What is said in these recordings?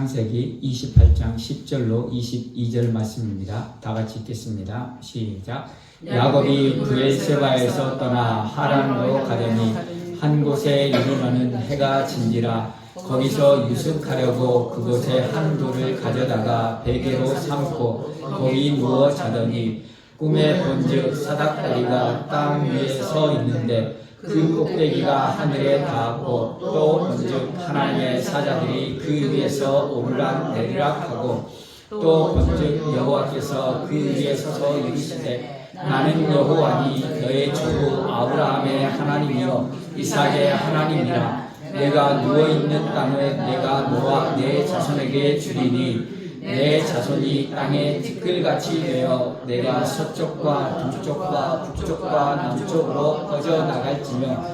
창세기 28장 10절로 22절 말씀입니다. 다 같이 읽겠습니다. 시작. 야곱이 브엘세바에서 떠나 하란으로 가더니 한 곳에 이르러는 해가 진지라 거기서 유숙하려고 그곳에 한 돌을 가져다가 베개로 삼고 거기 누워 자더니 꿈에 본즉 사닥다리가 땅 위에 서 있는데 그 꼭대기가 하늘에 닿았고 또 본즉 하나님의 사자들이 그 위에서 오르락 내리락 하고 또 본즉 여호와께서 그 위에 서서 이르시되 나는 여호와니 너의 조부 아브라함의 하나님이요 이삭의 하나님이라 내가 누워있는 땅을 내가 너와 내 자손에게 주리니 내 자손이 땅에 티끌같이 되어 내가 서쪽과 동쪽과 북쪽과 남쪽으로 퍼져나갈지며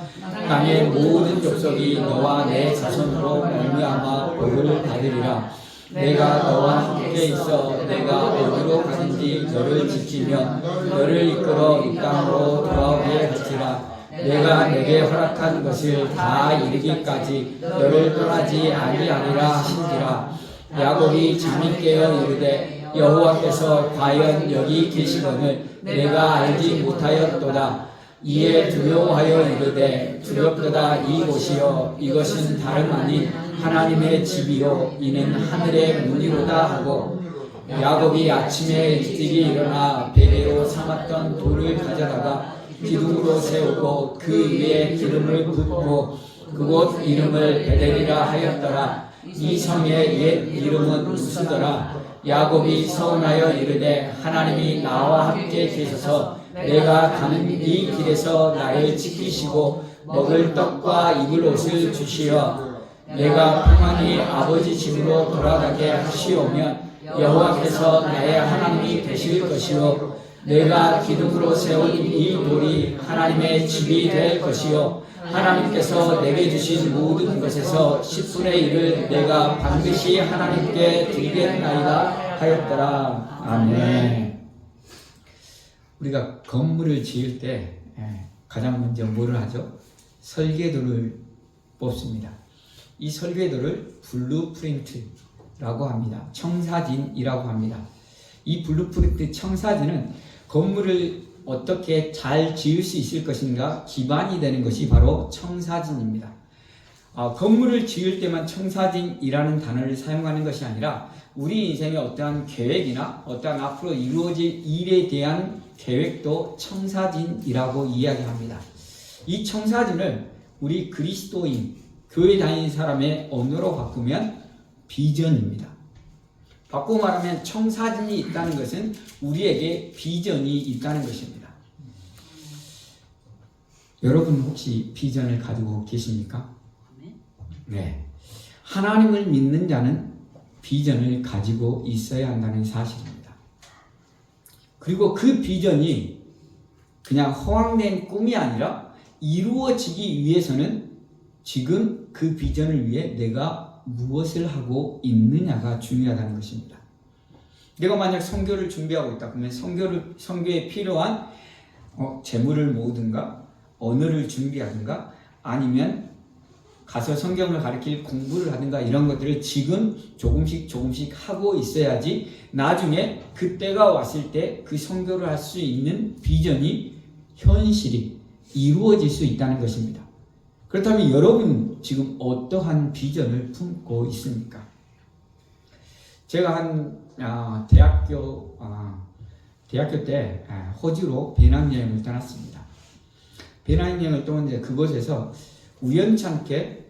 땅의 모든 족속이 너와 내 자손으로 말미암아 복을 받으리라. 내가 너와 함께 있어 내가 어디로 가든지 너를 지키며 너를 이끌어 이 땅으로 돌아오게 할지라. 내가 내게 허락한 것을 다 이르기까지 너를 떠나지 아니하리라 하신지라. 야곱이 잠이 깨어 이르되 여호와께서 과연 여기 계시거늘 내가 알지 못하였도다. 이에 두려워하여 이르되 두렵도다 이곳이여 이것은 다름 아닌 하나님의 집이요 이는 하늘의 문이로다 하고 야곱이 아침에 일찍이 일어나 베개로 삼았던 돌을 가져다가 기둥으로 세우고 그 위에 기름을 붓고 그곳 이름을 베델이라 하였더라. 이 성의 옛 이름은 루스더라. 야곱이 서운하여 이르되 하나님이 나와 함께 계셔서 내가 가는 이 길에서 나를 지키시고 먹을 떡과 입을 옷을 주시어 내가 평안히 아버지 집으로 돌아가게 하시오면 여호와께서 나의 하나님이 되실 것이요 내가 기둥으로 세운 이 돌이 하나님의 집이 될 것이요 하나님께서 내게 주신 모든 것에서 10분의 1을 내가 반드시 하나님께 드리겠나이다 하였더라. 아멘. 우리가 건물을 지을 때 가장 먼저 뭐를 하죠? 설계도를 뽑습니다. 이 설계도를 블루프린트라고 합니다. 청사진이라고 합니다. 이 블루프린트 청사진은 건물을 어떻게 잘 지을 수 있을 것인가 기반이 되는 것이 바로 청사진입니다. 건물을 지을 때만 청사진이라는 단어를 사용하는 것이 아니라 우리 인생의 어떠한 계획이나 어떠한 앞으로 이루어질 일에 대한 계획도 청사진이라고 이야기합니다. 이 청사진을 우리 그리스도인, 교회 다니는 사람의 언어로 바꾸면 비전입니다. 바꾸고 말하면 청사진이 있다는 것은 우리에게 비전이 있다는 것입니다. 여러분 혹시 비전을 가지고 계십니까? 네. 하나님을 믿는 자는 비전을 가지고 있어야 한다는 사실입니다. 그리고 그 비전이 그냥 허황된 꿈이 아니라 이루어지기 위해서는 지금 그 비전을 위해 내가 무엇을 하고 있느냐가 중요하다는 것입니다. 내가 만약 선교를 준비하고 있다 그러면 선교에 필요한 재물을 모으든가 언어를 준비하든가 아니면 가서 성경을 가르칠 공부를 하든가 이런 것들을 지금 조금씩 하고 있어야지 나중에 그때가 왔을 때 그 선교를 할 수 있는 비전이 현실이 이루어질 수 있다는 것입니다. 그렇다면 여러분 지금 어떠한 비전을 품고 있습니까? 제가 대학교 때 호주로 배낭여행을 떠났습니다. 배낭여행을 떠났는데 그곳에서 우연찮게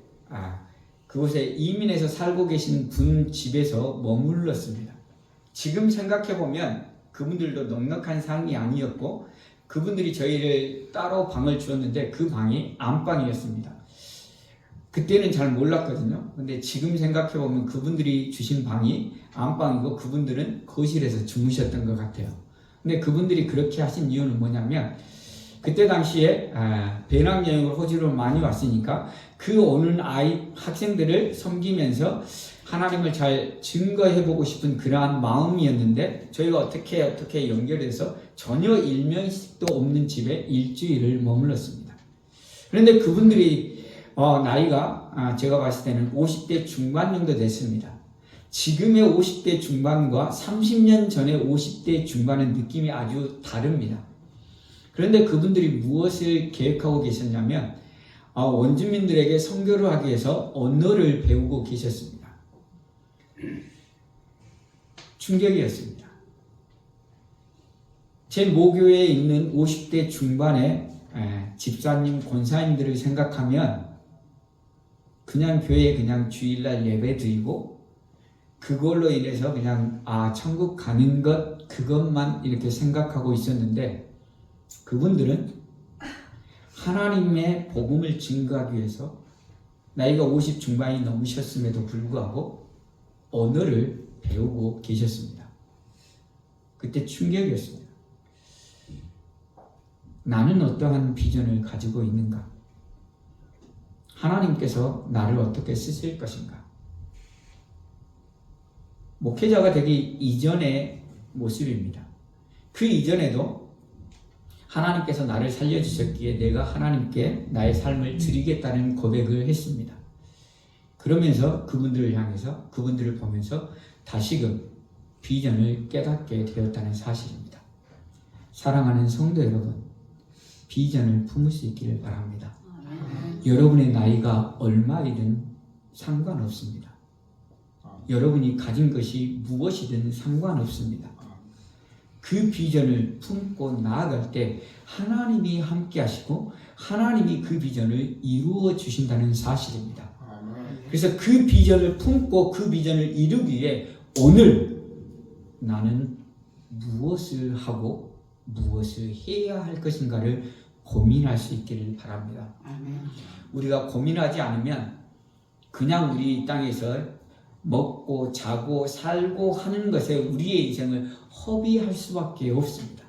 그곳에 이민해서 살고 계신 분 집에서 머물렀습니다. 지금 생각해보면 그분들도 넉넉한 삶이 아니었고 그분들이 저희를 따로 방을 주었는데 그 방이 안방이었습니다. 그때는 잘 몰랐거든요. 근데 지금 생각해보면 그분들이 주신 방이 안방이고 그분들은 거실에서 주무셨던 것 같아요. 근데 그분들이 그렇게 하신 이유는 뭐냐면 그때 당시에 배낭여행을 호주로 많이 왔으니까 그 오는 학생들을 섬기면서 하나님을 잘 증거해보고 싶은 그러한 마음이었는데 저희가 어떻게 연결해서 전혀 일면식도 없는 집에 일주일을 머물렀습니다. 그런데 그분들이 나이가 제가 봤을 때는 50대 중반 정도 됐습니다. 지금의 50대 중반과 30년 전의 50대 중반의 느낌이 아주 다릅니다. 그런데 그분들이 무엇을 계획하고 계셨냐면 원주민들에게 선교를 하기 위해서 언어를 배우고 계셨습니다. 충격이었습니다. 제 모교에 있는 50대 중반의 집사님, 권사님들을 생각하면 그냥 교회에 그냥 주일날 예배 드리고 그걸로 인해서 그냥 천국 가는 것 그것만 이렇게 생각하고 있었는데 그분들은 하나님의 복음을 증거하기 위해서 나이가 50 중반이 넘으셨음에도 불구하고 언어를 배우고 계셨습니다. 그때 충격이었습니다. 나는 어떠한 비전을 가지고 있는가? 하나님께서 나를 어떻게 쓰실 것인가? 목회자가 되기 이전의 모습입니다. 그 이전에도 하나님께서 나를 살려주셨기에 내가 하나님께 나의 삶을 드리겠다는 고백을 했습니다. 그러면서 그분들을 향해서 그분들을 보면서 다시금 비전을 깨닫게 되었다는 사실입니다. 사랑하는 성도 여러분, 비전을 품을 수 있기를 바랍니다. 여러분의 나이가 얼마이든 상관없습니다. 여러분이 가진 것이 무엇이든 상관없습니다. 그 비전을 품고 나아갈 때 하나님이 함께 하시고 하나님이 그 비전을 이루어 주신다는 사실입니다. 그래서 그 비전을 품고 그 비전을 이루기 위해 오늘 나는 무엇을 하고 무엇을 해야 할 것인가를 고민할 수 있기를 바랍니다. 우리가 고민하지 않으면 그냥 우리 이 땅에서 먹고 자고 살고 하는 것에 우리의 인생을 허비할 수밖에 없습니다.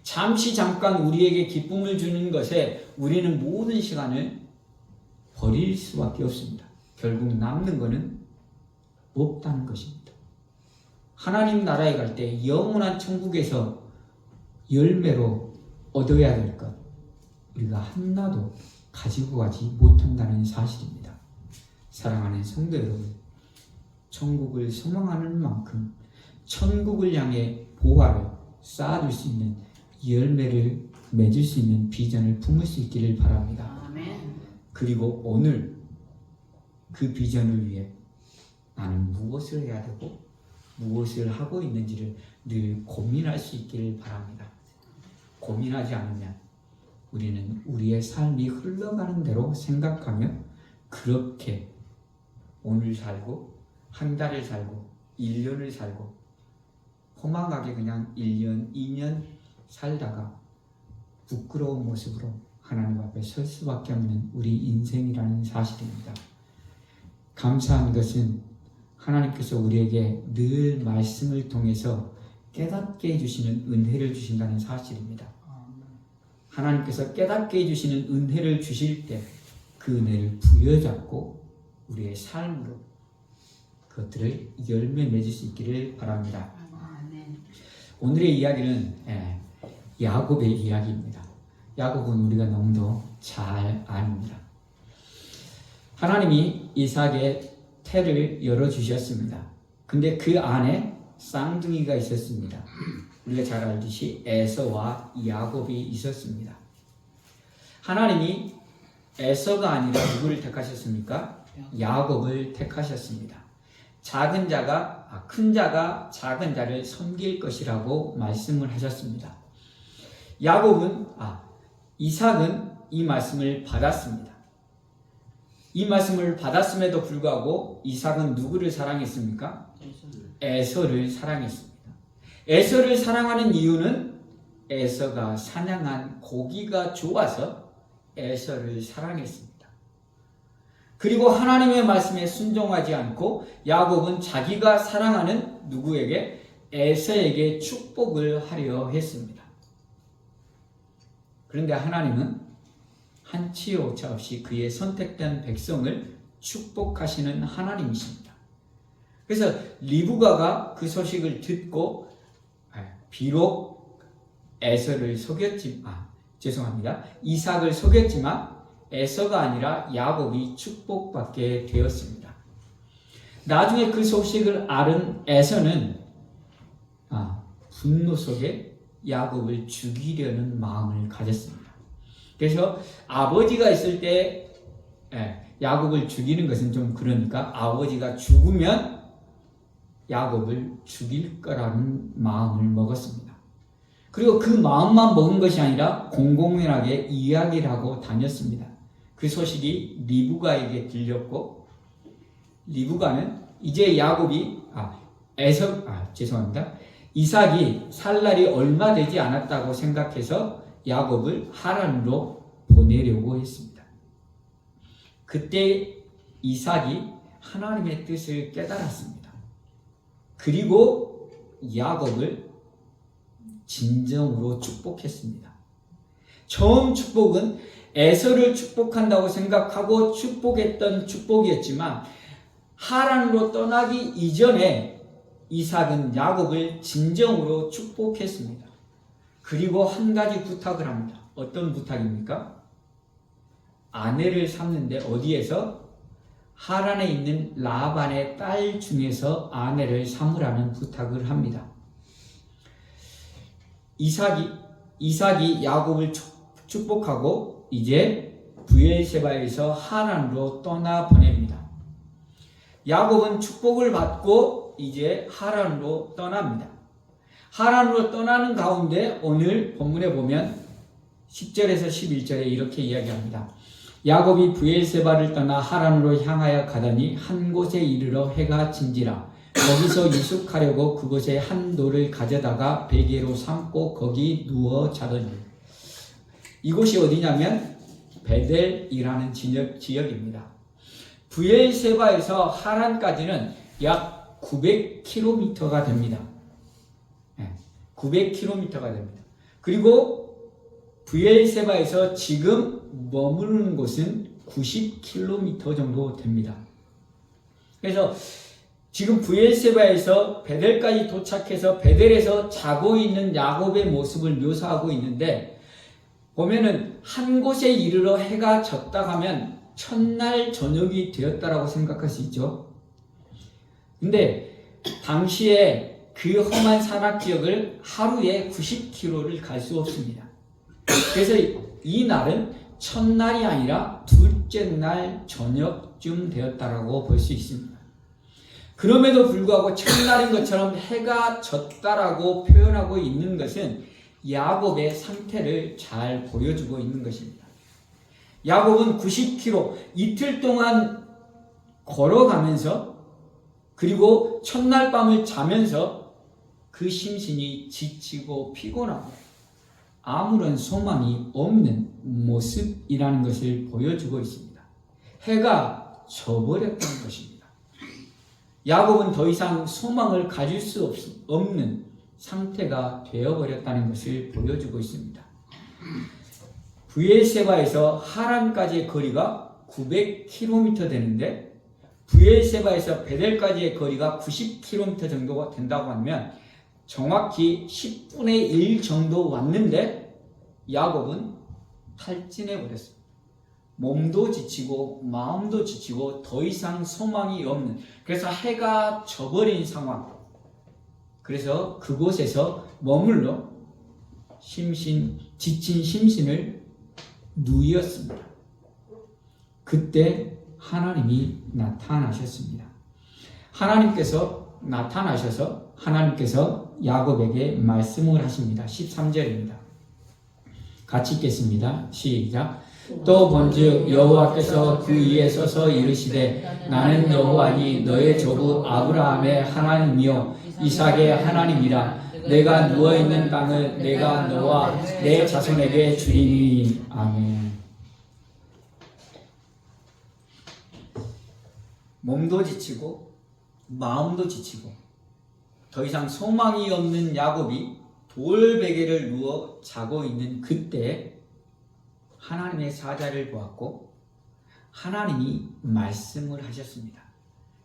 잠깐 우리에게 기쁨을 주는 것에 우리는 모든 시간을 버릴 수밖에 없습니다. 결국 남는 것은 없다는 것입니다. 하나님 나라에 갈 때 영원한 천국에서 열매로 얻어야 될 것 우리가 하나도 가지고 가지 못한다는 사실입니다. 사랑하는 성도 여러분, 천국을 소망하는 만큼 천국을 향해 보화를 쌓아둘 수 있는 열매를 맺을 수 있는 비전을 품을 수 있기를 바랍니다. 아멘. 그리고 오늘 그 비전을 위해 나는 무엇을 해야 되고 무엇을 하고 있는지를 늘 고민할 수 있기를 바랍니다. 고민하지 않으면 우리는 우리의 삶이 흘러가는 대로 생각하며 그렇게 오늘 살고 한 달을 살고 1년을 살고 허망하게 그냥 1년, 2년 살다가 부끄러운 모습으로 하나님 앞에 설 수밖에 없는 우리 인생이라는 사실입니다. 감사한 것은 하나님께서 우리에게 늘 말씀을 통해서 깨닫게 해주시는 은혜를 주신다는 사실입니다. 하나님께서 깨닫게 해주시는 은혜를 주실 때 그 은혜를 부여잡고 우리의 삶으로 그것들을 열매 맺을 수 있기를 바랍니다. 오늘의 이야기는 야곱의 이야기입니다. 야곱은 우리가 너무도 잘 압니다. 하나님이 이삭의 태를 열어주셨습니다. 근데 그 안에 쌍둥이가 있었습니다. 우리가 잘 알듯이 에서와 야곱이 있었습니다. 하나님이 에서가 아니라 누구를 택하셨습니까? 야곱을 택하셨습니다. 큰 자가 작은 자를 섬길 것이라고 말씀을 하셨습니다. 이삭은 이 말씀을 받았습니다. 이 말씀을 받았음에도 불구하고 이삭은 누구를 사랑했습니까? 에서를 사랑했습니다. 에서를 사랑하는 이유는 에서가 사냥한 고기가 좋아서 에서를 사랑했습니다. 그리고 하나님의 말씀에 순종하지 않고 야곱은 자기가 사랑하는 누구에게? 에서에게 축복을 하려 했습니다. 그런데 하나님은 한치 오차 없이 그의 선택된 백성을 축복하시는 하나님이십니다. 그래서 리브가가 그 소식을 듣고 비록 에서를 이삭을 속였지만 에서가 아니라 야곱이 축복받게 되었습니다. 나중에 그 소식을 알은 에서는 분노 속에 야곱을 죽이려는 마음을 가졌습니다. 그래서 아버지가 있을 때 야곱을 죽이는 것은 좀 그러니까 아버지가 죽으면 야곱을 죽일 거라는 마음을 먹었습니다. 그리고 그 마음만 먹은 것이 아니라 공공연하게 이야기를 하고 다녔습니다. 그 소식이 리브가에게 들렸고, 리브가는 이제 야곱이 이삭이 살 날이 얼마 되지 않았다고 생각해서 야곱을 하란으로 보내려고 했습니다. 그때 이삭이 하나님의 뜻을 깨달았습니다. 그리고 야곱을 진정으로 축복했습니다. 처음 축복은 에서를 축복한다고 생각하고 축복했던 축복이었지만 하란으로 떠나기 이전에 이삭은 야곱을 진정으로 축복했습니다. 그리고 한 가지 부탁을 합니다. 어떤 부탁입니까? 아내를 삼는데 어디에서? 하란에 있는 라반의 딸 중에서 아내를 삼으라는 부탁을 합니다. 이삭이 야곱을 축복하고 이제 브엘세바에서 하란으로 떠나 보냅니다. 야곱은 축복을 받고 이제 하란으로 떠납니다. 하란으로 떠나는 가운데 오늘 본문에 보면 10절에서 11절에 이렇게 이야기합니다. 야곱이 브엘세바를 떠나 하란으로 향하여 가더니 한 곳에 이르러 해가 진지라. 거기서 유숙하려고 그곳에 한 돌을 가져다가 베개로 삼고 거기 누워 자더니. 이곳이 어디냐면 베델이라는 지역입니다. 브엘세바에서 하란까지는 약 900km가 됩니다. 900km가 됩니다. 그리고 브엘세바에서 지금 머무르는 곳은 90km 정도 됩니다. 그래서 지금 브엘세바에서 베델까지 도착해서 베델에서 자고 있는 야곱의 모습을 묘사하고 있는데, 보면은 한 곳에 이르러 해가 졌다 가면 첫날 저녁이 되었다라고 생각할 수 있죠. 근데 당시에 그 험한 산악 지역을 하루에 90km를 갈 수 없습니다. 그래서 이 날은 첫날이 아니라 둘째 날 저녁쯤 되었다라고 볼 수 있습니다. 그럼에도 불구하고 첫날인 것처럼 해가 졌다라고 표현하고 있는 것은 야곱의 상태를 잘 보여주고 있는 것입니다. 야곱은 90km 이틀 동안 걸어가면서 그리고 첫날 밤을 자면서 그 심신이 지치고 피곤하고 아무런 소망이 없는 모습이라는 것을 보여주고 있습니다. 해가 져버렸다는 것입니다. 야곱은 더 이상 소망을 가질 수 없는 상태가 되어버렸다는 것을 보여주고 있습니다. 브엘세바에서 하란까지의 거리가 900km 되는데 브엘세바에서 베델까지의 거리가 90km 정도가 된다고 하면 정확히 10분의 1 정도 왔는데 야곱은 탈진해 버렸습니다. 몸도 지치고 마음도 지치고 더 이상 소망이 없는, 그래서 해가 져버린 상황. 그래서 그곳에서 머물러 지친 심신을 누이었습니다. 그때 하나님이 나타나셨습니다. 하나님께서 나타나셔서 하나님께서 야곱에게 말씀을 하십니다. 13절입니다. 같이 읽겠습니다. 시작. 또 본즉 여호와께서 그 위에 서서 이르시되 나는 여호와니 너의 조부 아브라함의 하나님이요 이삭의 하나님이라. 내가 누워있는 땅을 내가 너와 내 자손에게 주리니. 아멘. 몸도 지치고 마음도 지치고 더 이상 소망이 없는 야곱이 돌베개를 누워 자고 있는 그때 하나님의 사자를 보았고 하나님이 말씀을 하셨습니다.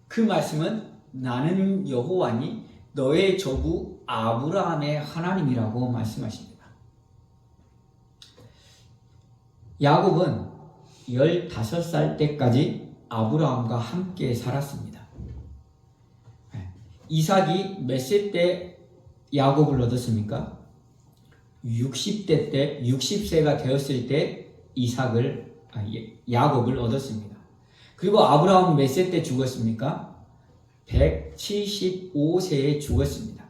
그 말씀은 나는 여호와니 너의 조부 아브라함의 하나님이라고 말씀하십니다. 야곱은 15살 때까지 아브라함과 함께 살았습니다. 이삭이 몇 세 때 야곱을 얻었습니까? 60대 때, 60세가 되었을 때 야곱을 얻었습니다. 그리고 아브라함은 몇 세 때 죽었습니까? 175세에 죽었습니다.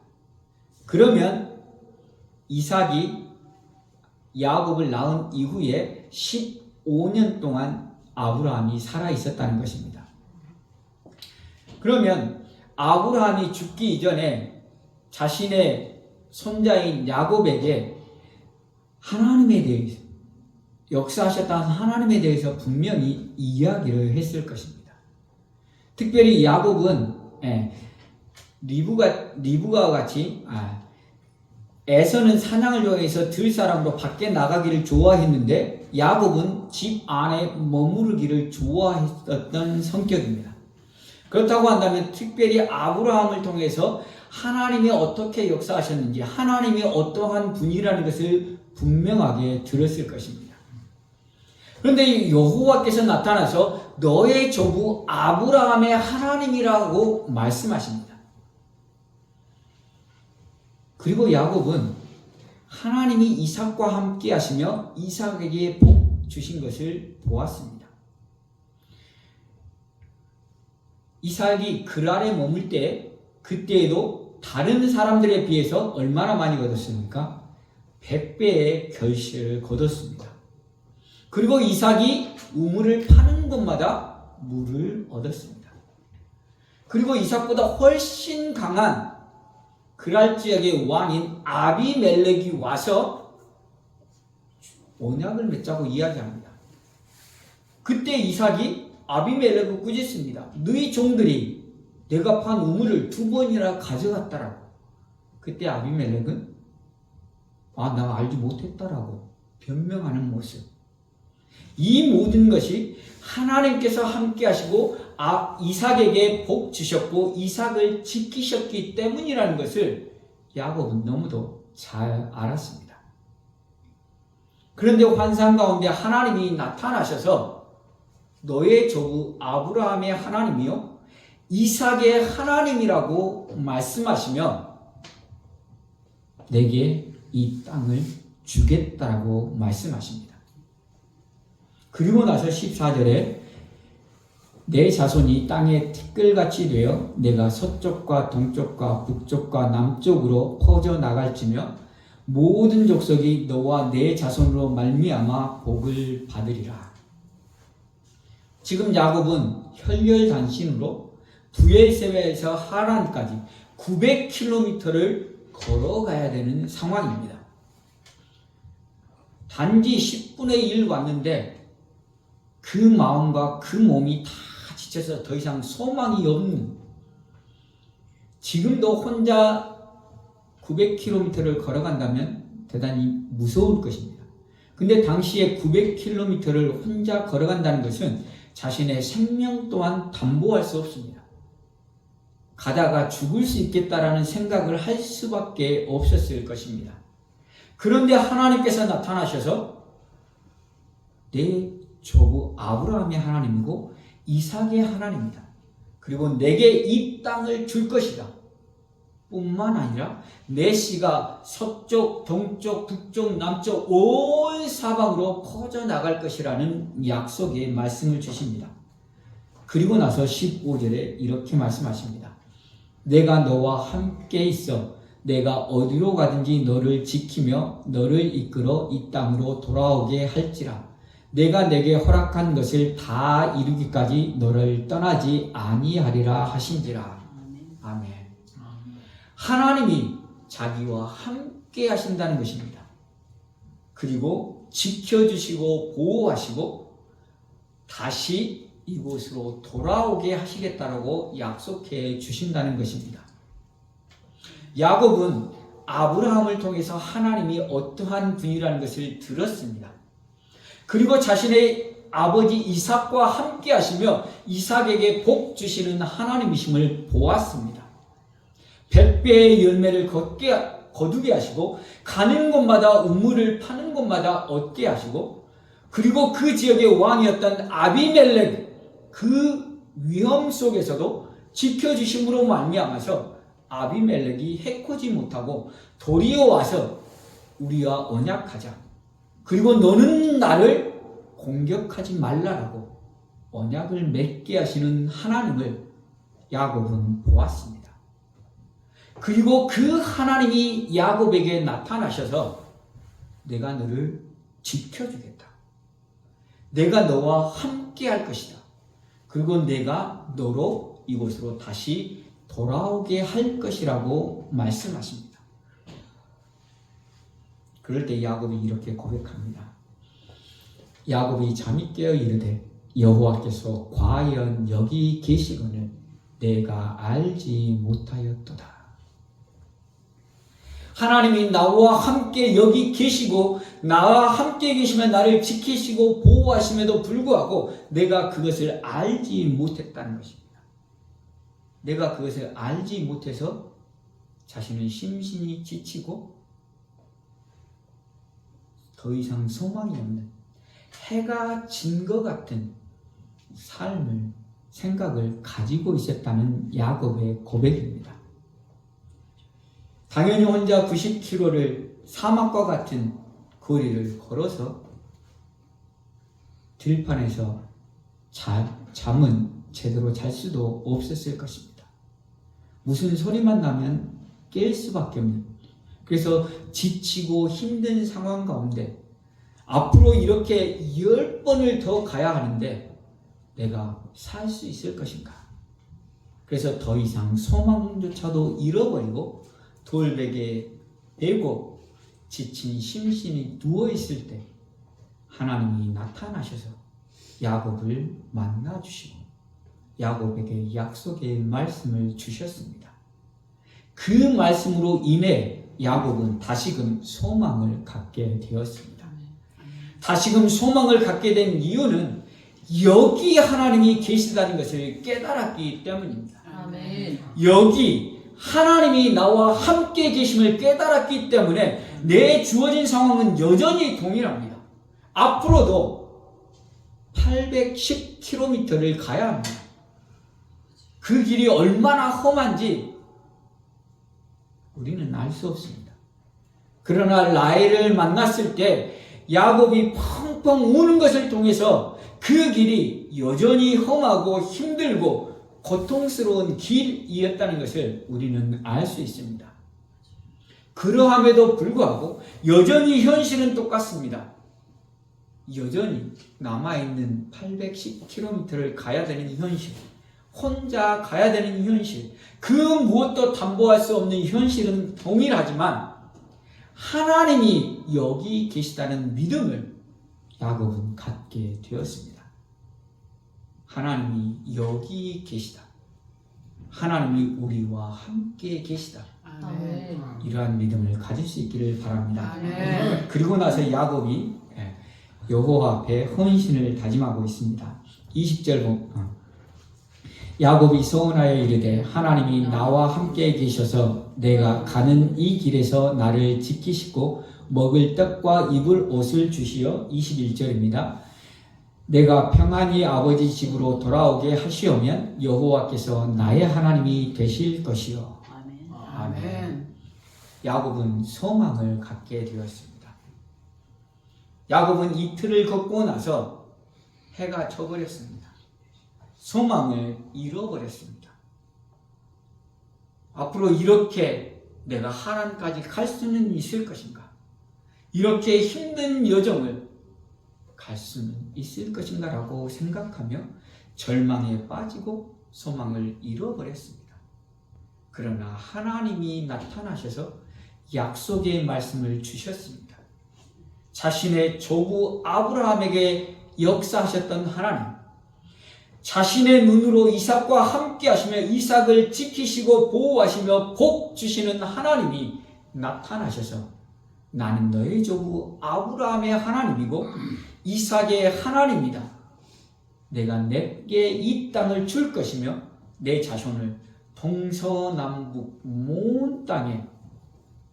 그러면 이삭이 야곱을 낳은 이후에 15년 동안 아브라함이 살아 있었다는 것입니다. 그러면 아브라함이 죽기 이전에 자신의 손자인 야곱에게 하나님에 대해서, 역사하셨다는 하나님에 대해서 분명히 이야기를 했을 것입니다. 특별히 야곱은 리브가와 같이 에서는 사냥을 좋아해서 들사람으로 밖에 나가기를 좋아했는데 야곱은 집 안에 머무르기를 좋아했었던 성격입니다. 그렇다고 한다면 특별히 아브라함을 통해서 하나님이 어떻게 역사하셨는지, 하나님이 어떠한 분이라는 것을 분명하게 들었을 것입니다. 그런데 여호와께서 나타나서 너의 조부 아브라함의 하나님이라고 말씀하십니다. 그리고 야곱은 하나님이 이삭과 함께 하시며 이삭에게 복 주신 것을 보았습니다. 이삭이 그랄에 머물 때 그때에도 다른 사람들에 비해서 얼마나 많이 거뒀습니까? 100배의 결실을 거뒀습니다. 그리고 이삭이 우물을 파는 곳마다 물을 얻었습니다. 그리고 이삭보다 훨씬 강한 그랄 지역의 왕인 아비멜렉이 와서 언약을 맺자고 이야기합니다. 그때 이삭이 아비멜렉을 꾸짖습니다. 너희 종들이 내가 판 우물을 2번이나 가져갔다라고. 그때 아비멜렉은 나 알지 못했다라고 변명하는 모습. 이 모든 것이 하나님께서 함께 하시고 이삭에게 복 주셨고 이삭을 지키셨기 때문이라는 것을 야곱은 너무도 잘 알았습니다. 그런데 환상 가운데 하나님이 나타나셔서 너의 조부 아브라함의 하나님이요 이삭의 하나님이라고 말씀하시며 내게 이 땅을 주겠다라고 말씀하십니다. 그리고 나서 14절에 내 자손이 땅에 티끌같이 되어 내가 서쪽과 동쪽과 북쪽과 남쪽으로 퍼져나갈지며 모든 족속이 너와 내 자손으로 말미암아 복을 받으리라. 지금 야곱은 혈혈단신으로 브엘세바에서 하란까지 900km를 걸어가야 되는 상황입니다. 단지 10분의 1 왔는데 그 마음과 그 몸이 다 지쳐서 더 이상 소망이 없는, 지금도 혼자 900km를 걸어간다면 대단히 무서울 것입니다. 근데 당시에 900km를 혼자 걸어간다는 것은 자신의 생명 또한 담보할 수 없습니다. 가다가 죽을 수 있겠다라는 생각을 할 수밖에 없었을 것입니다. 그런데 하나님께서 나타나셔서 내 조부 아브라함의 하나님이고 이삭의 하나님이다. 그리고 내게 이 땅을 줄 것이다. 뿐만 아니라 내 씨가 서쪽, 동쪽, 북쪽, 남쪽 온 사방으로 퍼져나갈 것이라는 약속의 말씀을 주십니다. 그리고 나서 15절에 이렇게 말씀하십니다. 내가 너와 함께 있어 내가 어디로 가든지 너를 지키며 너를 이끌어 이 땅으로 돌아오게 할지라. 내가 내게 허락한 것을 다 이루기까지 너를 떠나지 아니하리라 하신지라. 아멘. 하나님이 자기와 함께 하신다는 것입니다. 그리고 지켜주시고 보호하시고 다시 이곳으로 돌아오게 하시겠다라고 약속해 주신다는 것입니다. 야곱은 아브라함을 통해서 하나님이 어떠한 분이라는 것을 들었습니다. 그리고 자신의 아버지 이삭과 함께 하시며 이삭에게 복 주시는 하나님이심을 보았습니다. 100배의 열매를 거두게 하시고 가는 곳마다 우물을 파는 곳마다 얻게 하시고 그리고 그 지역의 왕이었던 아비멜렉 그 위험 속에서도 지켜주심으로 말미암아서 아비멜렉이 해코지 못하고 도리어 와서 우리와 언약하자. 그리고 너는 나를 공격하지 말라라고 언약을 맺게 하시는 하나님을 야곱은 보았습니다. 그리고 그 하나님이 야곱에게 나타나셔서 내가 너를 지켜주겠다. 내가 너와 함께 할 것이다. 그리고 내가 너로 이곳으로 다시 돌아오게 할 것이라고 말씀하십니다. 그럴 때 야곱이 이렇게 고백합니다. 야곱이 잠이 깨어 이르되 여호와께서 과연 여기 계시거늘 내가 알지 못하였도다. 하나님이 나와 함께 여기 계시고 나와 함께 계시면 나를 지키시고 보호하심에도 불구하고 내가 그것을 알지 못했다는 것입니다. 내가 그것을 알지 못해서 자신은 심신이 지치고 더 이상 소망이 없는 해가 진 것 같은 삶을 생각을 가지고 있었다는 야곱의 고백입니다. 당연히 혼자 90km를 사막과 같은 거리를 걸어서 들판에서 잠은 제대로 잘 수도 없었을 것입니다. 무슨 소리만 나면 깰 수밖에 없는, 그래서 지치고 힘든 상황 가운데 앞으로 이렇게 10번을 더 가야 하는데 내가 살 수 있을 것인가? 그래서 더 이상 소망조차도 잃어버리고 돌베개에 대고 지친 심신이 누워있을 때 하나님이 나타나셔서 야곱을 만나주시고 야곱에게 약속의 말씀을 주셨습니다. 그 말씀으로 인해 야곱은 다시금 소망을 갖게 되었습니다. 다시금 소망을 갖게 된 이유는 여기 하나님이 계시다는 것을 깨달았기 때문입니다. 아멘. 여기 하나님이 나와 함께 계심을 깨달았기 때문에 내 주어진 상황은 여전히 동일합니다. 앞으로도 810km를 가야 합니다. 그 길이 얼마나 험한지 우리는 알 수 없습니다. 그러나 라헬을 만났을 때 야곱이 펑펑 우는 것을 통해서 그 길이 여전히 험하고 힘들고 고통스러운 길이었다는 것을 우리는 알 수 있습니다. 그러함에도 불구하고 여전히 현실은 똑같습니다. 여전히 남아있는 810km를 가야 되는 현실, 혼자 가야 되는 현실, 그 무엇도 담보할 수 없는 현실은 동일하지만 하나님이 여기 계시다는 믿음을 야곱은 갖게 되었습니다. 하나님이 여기 계시다. 하나님이 우리와 함께 계시다. 아멘. 이러한 믿음을 가질 수 있기를 바랍니다. 아멘. 그리고 나서 야곱이 여호와 앞에 헌신을 다짐하고 있습니다. 20절 야곱이 소원하여 이르되 하나님이 나와 함께 계셔서 내가 가는 이 길에서 나를 지키시고 먹을 떡과 입을 옷을 주시어 21절입니다. 내가 평안히 아버지 집으로 돌아오게 하시오면 여호와께서 나의 하나님이 되실 것이요. 아멘. 아멘. 야곱은 소망을 갖게 되었습니다. 야곱은 이틀을 걷고 나서 해가 져버렸습니다. 소망을 잃어버렸습니다. 앞으로 이렇게 내가 하나님까지 갈 수는 있을 것인가? 이렇게 힘든 여정을 갈 수는 있을 것인가? 라고 생각하며 절망에 빠지고 소망을 잃어버렸습니다. 그러나 하나님이 나타나셔서 약속의 말씀을 주셨습니다. 자신의 조부 아브라함에게 역사하셨던 하나님, 자신의 눈으로 이삭과 함께 하시며 이삭을 지키시고 보호하시며 복 주시는 하나님이 나타나셔서 나는 너의 조부 아브라함의 하나님이고 이삭의 하나님이다. 내가 내게 이 땅을 줄 것이며 내 자손을 동서남북 온 땅에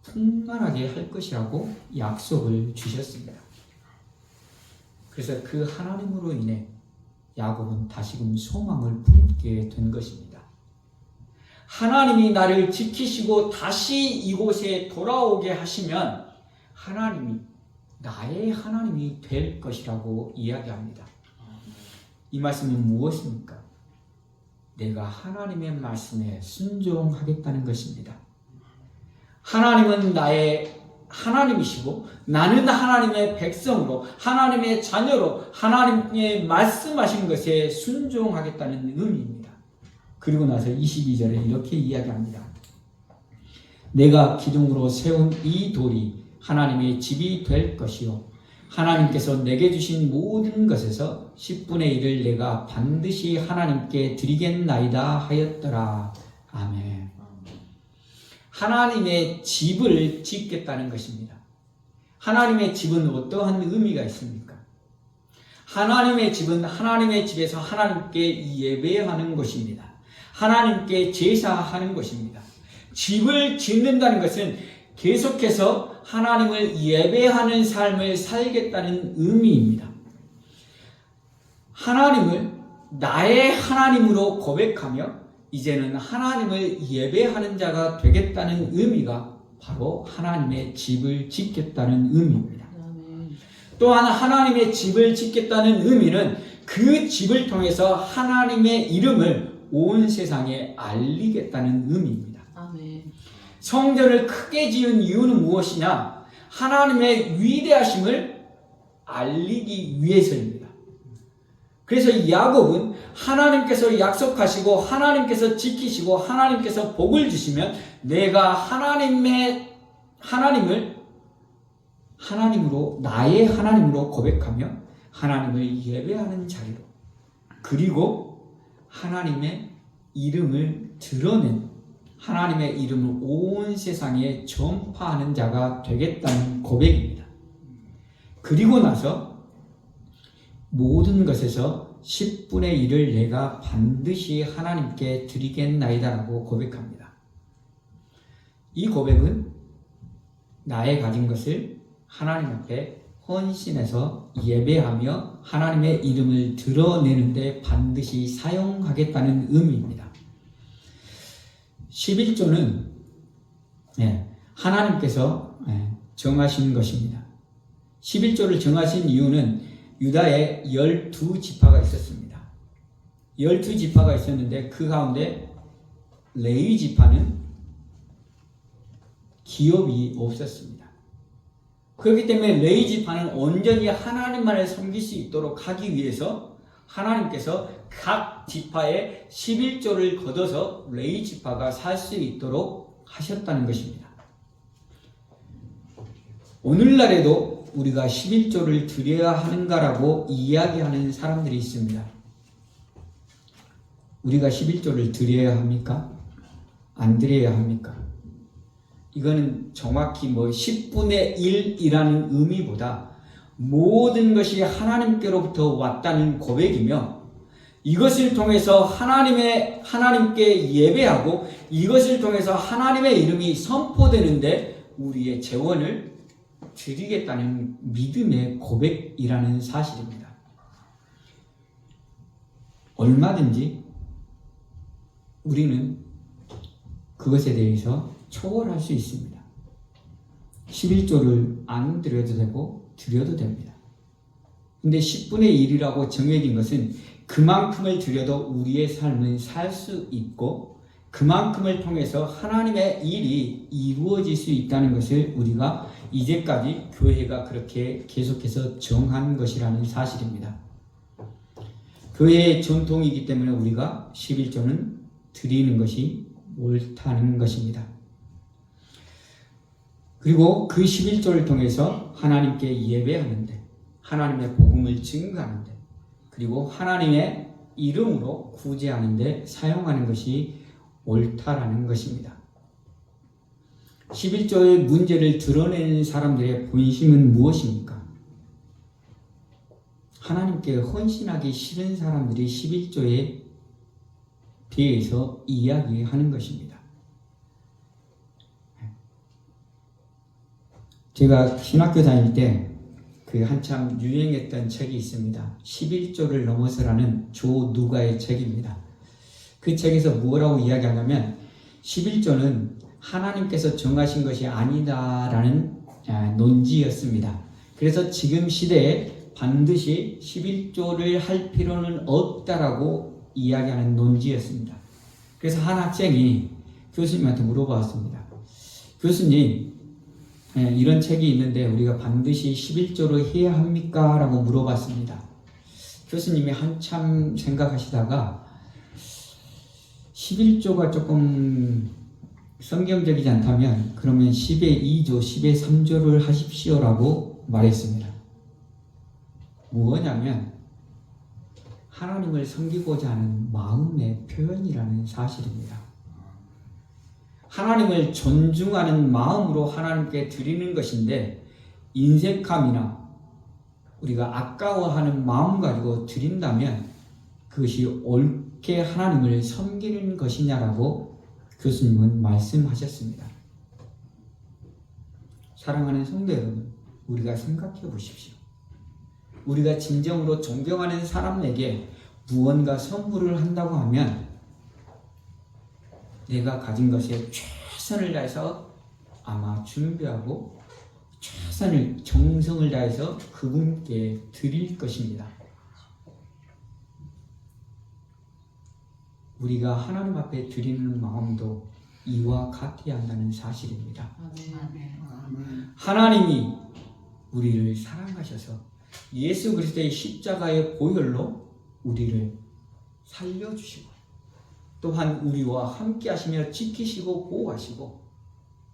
풍만하게 할 것이라고 약속을 주셨습니다. 그래서 그 하나님으로 인해 야곱은 다시금 소망을 품게 된 것입니다. 하나님이 나를 지키시고 다시 이곳에 돌아오게 하시면 하나님이 나의 하나님이 될 것이라고 이야기합니다. 이 말씀은 무엇입니까? 내가 하나님의 말씀에 순종하겠다는 것입니다. 하나님은 나의 하나님이시고 나는 하나님의 백성으로 하나님의 자녀로 하나님의 말씀하신 것에 순종하겠다는 의미입니다. 그리고 나서 22절에 이렇게 이야기합니다. 내가 기둥으로 세운 이 돌이 하나님의 집이 될 것이요 하나님께서 내게 주신 모든 것에서 10분의 1을 내가 반드시 하나님께 드리겠나이다 하였더라. 아멘. 하나님의 집을 짓겠다는 것입니다. 하나님의 집은 어떠한 의미가 있습니까? 하나님의 집은 하나님의 집에서 하나님께 예배하는 것입니다. 하나님께 제사하는 것입니다. 집을 짓는다는 것은 계속해서 하나님을 예배하는 삶을 살겠다는 의미입니다. 하나님을 나의 하나님으로 고백하며 이제는 하나님을 예배하는 자가 되겠다는 의미가 바로 하나님의 집을 짓겠다는 의미입니다. 또한 하나님의 집을 짓겠다는 의미는 그 집을 통해서 하나님의 이름을 온 세상에 알리겠다는 의미입니다. 아멘. 성전을 크게 지은 이유는 무엇이냐? 하나님의 위대하심을 알리기 위해서입니다. 그래서 야곱은 하나님께서 약속하시고 하나님께서 지키시고 하나님께서 복을 주시면 내가 하나님을 하나님으로 나의 하나님으로 고백하며 하나님을 예배하는 자리로 그리고 하나님의 이름을 드러낸 하나님의 이름을 온 세상에 전파하는 자가 되겠다는 고백입니다. 그리고 나서 모든 것에서 10분의 1을 내가 반드시 하나님께 드리겠나이다라고 고백합니다. 이 고백은 나의 가진 것을 하나님 앞에 헌신해서 예배하며 하나님의 이름을 드러내는데 반드시 사용하겠다는 의미입니다. 11조는 하나님께서 정하신 것입니다. 11조를 정하신 이유는 유다에 12지파가 있었습니다. 12지파가 있었는데 그 가운데 레위 지파는 기업이 없었습니다. 그렇기 때문에 레위 지파는 온전히 하나님만을 섬길 수 있도록 하기 위해서 하나님께서 각 지파에 11조를 걷어서 레위 지파가 살 수 있도록 하셨다는 것입니다. 오늘날에도 우리가 11조를 드려야 하는가라고 이야기하는 사람들이 있습니다. 우리가 11조를 드려야 합니까? 안 드려야 합니까? 이거는 정확히 10분의 1이라는 의미보다 모든 것이 하나님께로부터 왔다는 고백이며 이것을 통해서 하나님께 예배하고 이것을 통해서 하나님의 이름이 선포되는데 우리의 재원을 드리겠다는 믿음의 고백이라는 사실입니다. 얼마든지 우리는 그것에 대해서 초월할 수 있습니다. 11조를 안 드려도 되고 드려도 됩니다. 근데 10분의 1이라고 정해진 것은 그만큼을 드려도 우리의 삶은 살 수 있고 그만큼을 통해서 하나님의 일이 이루어질 수 있다는 것을 우리가 이제까지 교회가 그렇게 계속해서 정한 것이라는 사실입니다. 교회의 전통이기 때문에 우리가 11조는 드리는 것이 옳다는 것입니다. 그리고 그 11조를 통해서 하나님께 예배하는데 하나님의 복음을 증거하는데 그리고 하나님의 이름으로 구제하는데 사용하는 것이 옳다라는 것입니다. 11조의 문제를 드러내는 사람들의 본심은 무엇입니까? 하나님께 헌신하기 싫은 사람들이 11조에 대해서 이야기하는 것입니다. 제가 신학교 다닐 때 그 한참 유행했던 책이 있습니다. 11조를 넘어서라는 조 누가의 책입니다. 그 책에서 뭐라고 이야기하냐면 11조는 하나님께서 정하신 것이 아니다라는 논지였습니다. 그래서 지금 시대에 반드시 11조를 할 필요는 없다라고 이야기하는 논지였습니다. 그래서 한 학생이 교수님한테 물어봤습니다. 교수님, 이런 책이 있는데 우리가 반드시 11조를 해야 합니까? 라고 물어봤습니다. 교수님이 한참 생각하시다가 11조가 조금 성경적이지 않다면 그러면 10의 2조, 10의 3조를 하십시오라고 말했습니다. 뭐냐면 하나님을 섬기고자 하는 마음의 표현이라는 사실입니다. 하나님을 존중하는 마음으로 하나님께 드리는 것인데 인색함이나 우리가 아까워하는 마음 가지고 드린다면 그것이 옳게 하나님을 섬기는 것이냐라고 교수님은 말씀하셨습니다. 사랑하는 성도 여러분, 우리가 생각해 보십시오. 우리가 진정으로 존경하는 사람에게 무언가 선물을 한다고 하면 내가 가진 것에 최선을 다해서 아마 준비하고 정성을 다해서 그분께 드릴 것입니다. 우리가 하나님 앞에 드리는 마음도 이와 같아야 한다는 사실입니다. 하나님이 우리를 사랑하셔서 예수 그리스도의 십자가의 보혈로 우리를 살려주시고 또한 우리와 함께 하시며 지키시고 보호하시고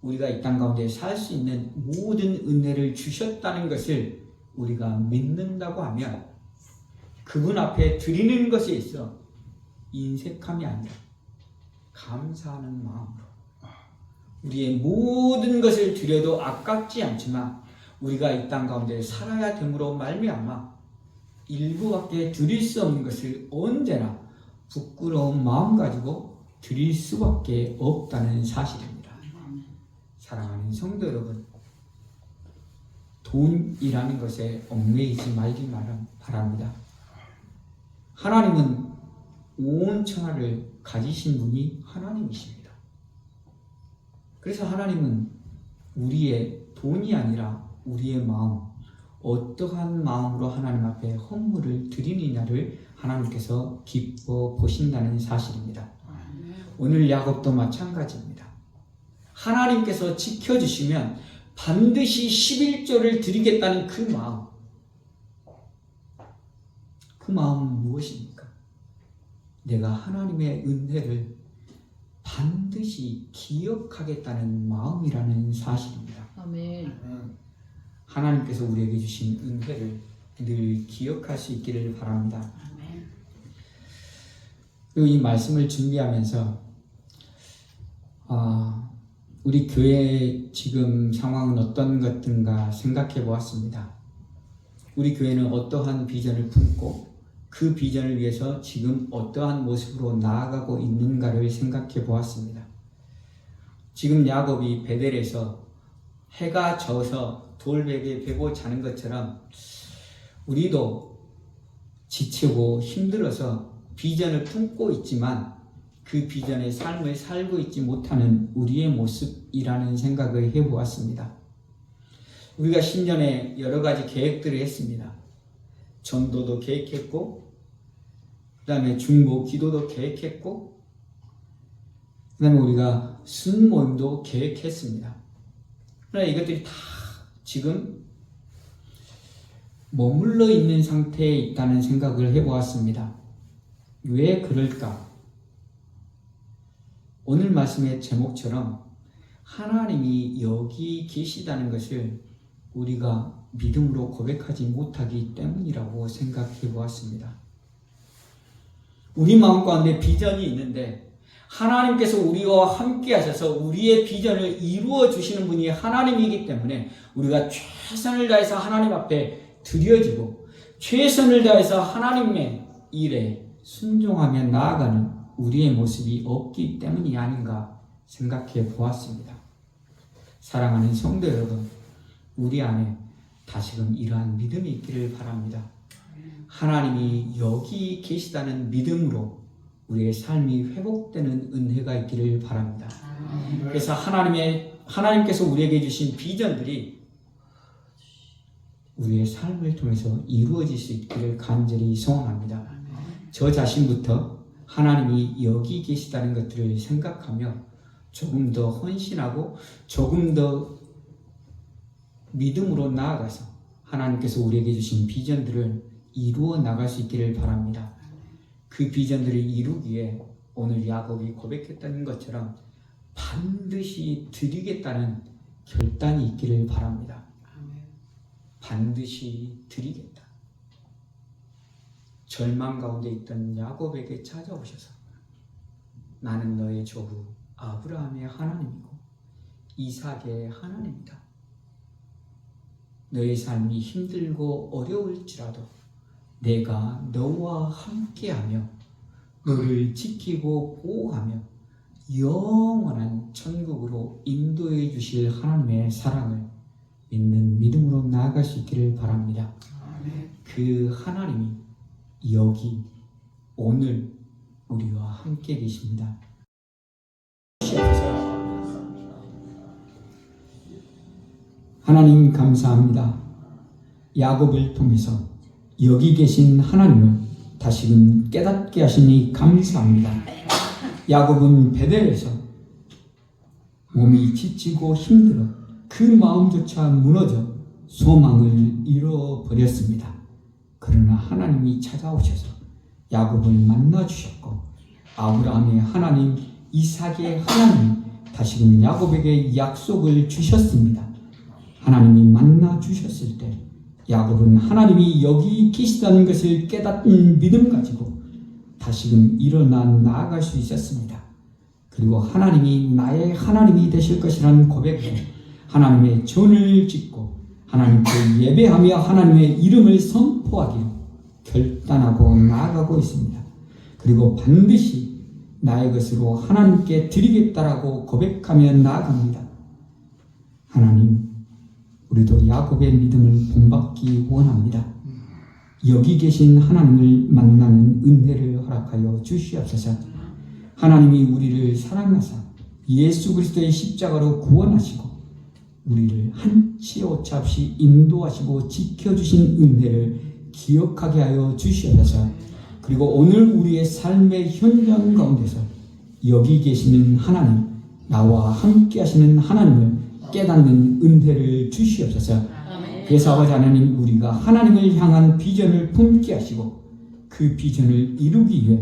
우리가 이 땅 가운데 살 수 있는 모든 은혜를 주셨다는 것을 우리가 믿는다고 하면 그분 앞에 드리는 것에 있어 인색함이 아니라 감사하는 마음으로 우리의 모든 것을 드려도 아깝지 않지만 우리가 이 땅 가운데 살아야 됨으로 말미암아 일부밖에 드릴 수 없는 것을 언제나 부끄러운 마음 가지고 드릴 수밖에 없다는 사실입니다. 사랑하는 성도 여러분, 돈이라는 것에 얽매이지 말기 바랍니다. 하나님은 온 천하를 가지신 분이 하나님이십니다. 그래서 하나님은 우리의 돈이 아니라 우리의 마음, 어떠한 마음으로 하나님 앞에 헌물을 드리느냐를 하나님께서 기뻐 보신다는 사실입니다. 오늘 야곱도 마찬가지입니다. 하나님께서 지켜주시면 반드시 11조를 드리겠다는 그 마음은 무엇입니까? 내가 하나님의 은혜를 반드시 기억하겠다는 마음이라는 사실입니다. 아멘. 하나님께서 우리에게 주신 은혜를 늘 기억할 수 있기를 바랍니다. 그리고 이 말씀을 준비하면서 우리 교회 지금 상황은 어떤 것든가 생각해 보았습니다. 우리 교회는 어떠한 비전을 품고 그 비전을 위해서 지금 어떠한 모습으로 나아가고 있는가를 생각해 보았습니다. 지금 야곱이 베델에서 해가 져서 돌베개에 베고 자는 것처럼 우리도 지치고 힘들어서 비전을 품고 있지만 그 비전의 삶을 살고 있지 못하는 우리의 모습이라는 생각을 해보았습니다. 우리가 신년에 여러 가지 계획들을 했습니다. 전도도 계획했고 그 다음에 중보 기도도 계획했고 그 다음에 우리가 순모임도 계획했습니다. 그러나 이것들이 다 지금 머물러 있는 상태에 있다는 생각을 해보았습니다. 왜 그럴까? 오늘 말씀의 제목처럼 하나님이 여기 계시다는 것을 우리가 믿음으로 고백하지 못하기 때문이라고 생각해 보았습니다. 우리 마음 가운데 비전이 있는데 하나님께서 우리와 함께 하셔서 우리의 비전을 이루어 주시는 분이 하나님이기 때문에 우리가 최선을 다해서 하나님 앞에 드려지고 최선을 다해서 하나님의 일에 순종하며 나아가는 우리의 모습이 없기 때문이 아닌가 생각해 보았습니다. 사랑하는 성도 여러분, 우리 안에 다시금 이러한 믿음이 있기를 바랍니다. 하나님이 여기 계시다는 믿음으로 우리의 삶이 회복되는 은혜가 있기를 바랍니다. 그래서 하나님께서 우리에게 주신 비전들이 우리의 삶을 통해서 이루어질 수 있기를 간절히 소원합니다. 저 자신부터 하나님이 여기 계시다는 것들을 생각하며 조금 더 헌신하고 조금 더 믿음으로 나아가서 하나님께서 우리에게 주신 비전들을 이루어 나갈 수 있기를 바랍니다. 그 비전들을 이루기에 오늘 야곱이 고백했던 것처럼 반드시 드리겠다는 결단이 있기를 바랍니다. 반드시 드리겠다. 절망 가운데 있던 야곱에게 찾아오셔서 나는 너의 조부 아브라함의 하나님이고 이삭의 하나님이다. 너의 삶이 힘들고 어려울지라도 내가 너와 함께하며 너를 지키고 보호하며 영원한 천국으로 인도해 주실 하나님의 사랑을 믿는 믿음으로 나아갈 수 있기를 바랍니다. 그 하나님이 여기 오늘 우리와 함께 계십니다. 하나님 감사합니다. 야곱을 통해서 여기 계신 하나님을 다시금 깨닫게 하시니 감사합니다. 야곱은 베델에서 몸이 지치고 힘들어 그 마음조차 무너져 소망을 잃어버렸습니다. 그러나 하나님이 찾아오셔서 야곱을 만나주셨고 아브라함의 하나님, 이삭의 하나님 다시금 야곱에게 약속을 주셨습니다. 하나님이 만나주셨을 때 야곱은 하나님이 여기 계시다는 것을 깨닫는 믿음 가지고 다시금 일어나 나아갈 수 있었습니다. 그리고 하나님이 나의 하나님이 되실 것이라는 고백으로 하나님의 전을 짓고 하나님께 예배하며 하나님의 이름을 선포하기로 결단하고 나아가고 있습니다. 그리고 반드시 나의 것으로 하나님께 드리겠다라고 고백하며 나아갑니다. 하나님, 우리도 야곱의 믿음을 본받기 원합니다. 여기 계신 하나님을 만나는 은혜를 허락하여 주시옵소서. 하나님이 우리를 사랑하사 예수 그리스도의 십자가로 구원하시고 우리를 한치 오차 없이 인도하시고 지켜주신 은혜를 기억하게 하여 주시옵소서. 그리고 오늘 우리의 삶의 현장 가운데서 여기 계시는 하나님, 나와 함께 하시는 하나님을 깨닫는 은혜를 주시옵소서. 그래서 아버지 하나님, 우리가 하나님을 향한 비전을 품게 하시고 그 비전을 이루기 위해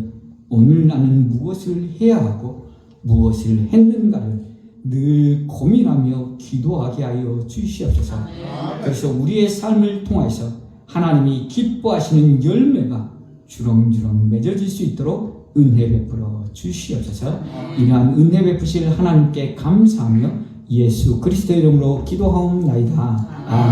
오늘 나는 무엇을 해야 하고 무엇을 했는가를 늘 고민하며 기도하게 하여 주시옵소서. 그래서 우리의 삶을 통해서 하나님이 기뻐하시는 열매가 주렁주렁 맺어질 수 있도록 은혜 베풀어 주시옵소서. 이러한 은혜 베푸실 하나님께 감사하며 예수 그리스도의 이름으로 기도하옵나이다. 아멘.